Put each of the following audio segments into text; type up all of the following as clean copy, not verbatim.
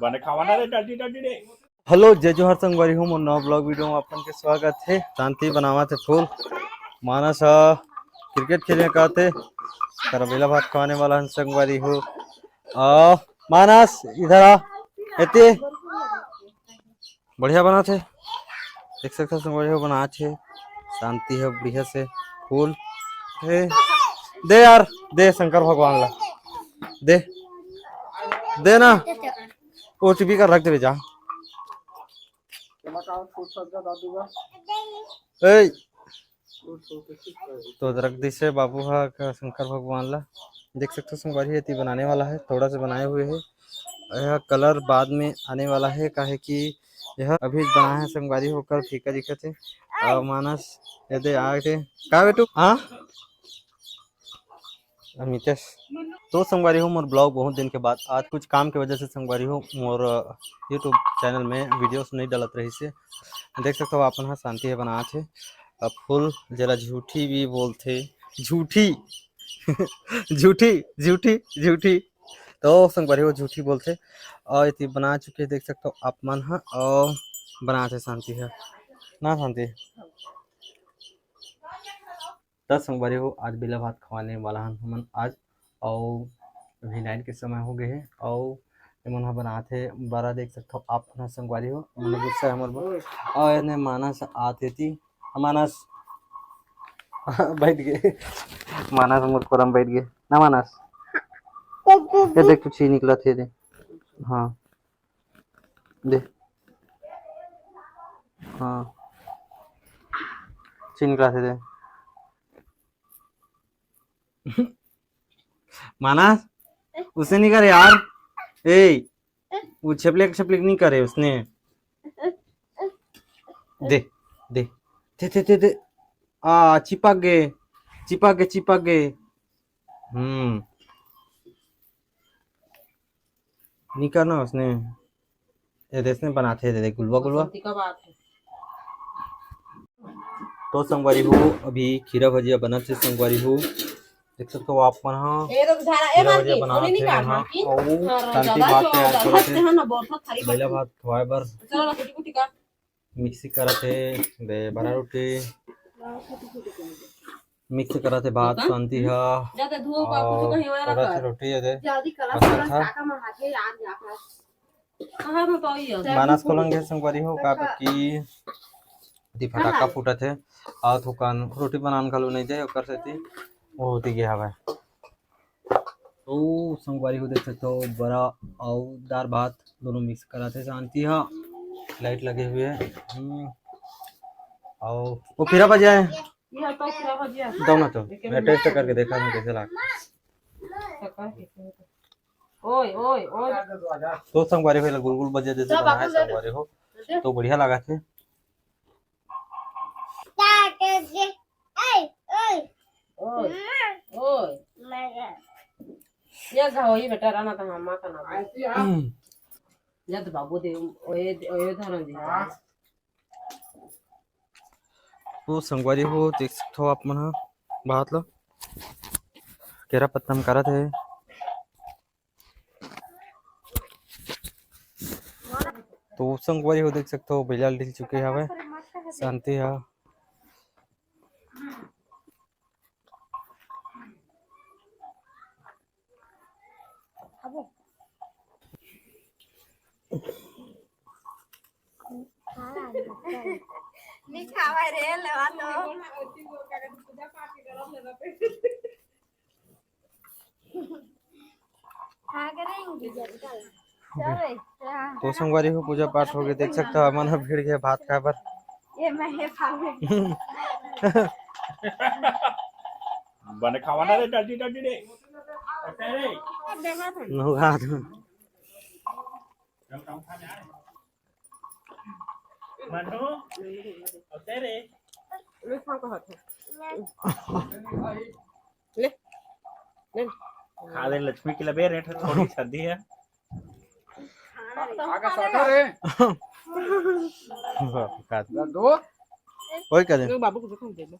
बने खावाना रे डटी डटी रे। हेलो जय जोहर संगवारी हूँ मोर नवा ब्लॉग वीडियो में अपन के स्वागत है। शांति बनावा थे फूल मानस क्रिकेट खेलने का थे करबेला भात खाने वाला है संगवारी हूँ। मानस इधर आ इतने बढ़िया बना थे देख सकते संगवारी हो बना थे शांति है बढ़िया से फूल दे यार दे शंकर भगवान ला दे दे ना ओटीपी कर रख दे जा तो रख दी से बाबू का शंकर भगवान ला देख सकते हो संगवारी ये बनाने वाला है थोड़ा सा बनाए हुए है। यह कलर बाद में आने वाला है काहे कि यह अभी बनाया है संगवारी होकर फीका दिखत है। मानस यदि आगे का बेटू हाँ अमितेश तो संगवारी हो मोर ब्लॉग बहुत दिन के बाद आज कुछ काम की वजह से संगवारी हो मोर यूट्यूब चैनल में वीडियोस नहीं डलत रही से देख सकते हो अपन हाँ शांति है बना थे फुल जरा झूठी भी बोलते झूठी झूठी झूठी झूठी तो संगवारी हो झूठी बोलते और इतनी बना चुके देख सकते हो आप मन हाँ और बना थे शांति है ना शांति 10 संगवारी हो आज बेला भात खवाने वाला हमन आज और अभी नाइट के समय हो गए है और मन बनाते बड़ा देख सकते हो आप संगवारी हो मन गुस्सा हमर और ने मानस आते थी मानस बैठ गए मानस मोर कोरम बैठ गए ना मानस ये देख तू छी निकला थे दे हाँ दे हाँ छी निकला थे दे मानस उसे नहीं करे यार ए वो छपलिक छपलिक नहीं करे उसने दे दे दे दे दे, दे। चिपक गए चिपक गए चिपक गए नहीं करना उसने ये देशने बनाते थे गुलवा गुलवा तो संगवारी हो अभी खीरा भजिया बना थे संगवारी हो देख सकते हो आप मन हाँ खीरा भजिया बना थे हाँ और शांति बात तैयार करे थे बेला भात खवाए बर मिक्सी करा थे दे बड़ा रोटी मिक्स करा थे भात शांति है थोड़ा सा रोटी है दे मानस को लंगे संगवारी हो का की दी फटाका फूटा थे और थुकान रोटी बनान खालू नहीं जाए कर से वो होती गया हवा तो संगवारी को देख सकते हो बड़ा और दाल भात दोनों मिक्स करा थे शांति है लाइट लगे हुए हैं और वो खीरा भजिया है दो ना तो मैं टेस्ट करके देखा मैं कैसे लगा ओए ओए ओए तो संगवारी हो गुलगुल भजिया जैसे बनाया संगवारी हो तो बढ़िया लगा थे या घावई बेटा राना त मम्मा का ना जद बाबू दे ओए ओए धरन दी तो संगवारी हो देख सकते हो आप मन बात लो केरा पत्तम करा थे तो संगवारी हो देख सकते हो बिलाल ढिल चुके हवे शांति है खावा रे लेवा तो तो संगवारी हो पूजा पाठ हो गए देख सकते हो मन भीड़ गए भात खाए पर ये मैं है बने खावाना रे डटी डटी रे। नौगा मनु तेरे ले खा को हाथ ले ले खा ले लक्ष्मी की लबे रेट थोड़ी सर्दी है आगे सटर है दो ओए करे बाबू को देखो दे दो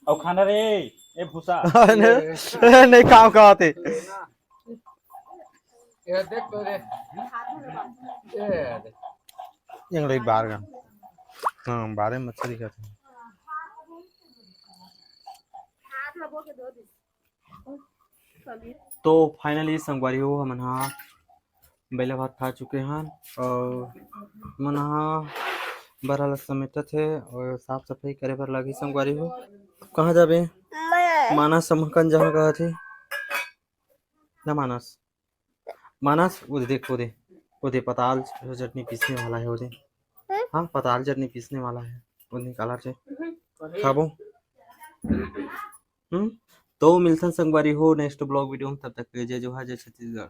और खाना रे ए फुसा नहीं काम का आते ये देख तो रे ये देख ये बाहर का हाँ बाहर में मच्छर दिखाते हैं। तो फाइनली संगवारी हो हम यहाँ बेला भात खा चुके हैं और मन यहाँ बड़ा समेटत है और साफ सफाई करे पर लगी संगवारी हो। कहाँ जाबे मानस समकन जहाँ कहा थे ना मानस मानस वो देख वो दे पताल चटनी पीसने वाला है वो दे हाँ पताल चटनी पीसने वाला है वो निकाला से खाबो। तो मिलसन संगवारी हो नेक्स्ट ब्लॉग वीडियो में, तब तक जय जोहार जय छत्तीसगढ़।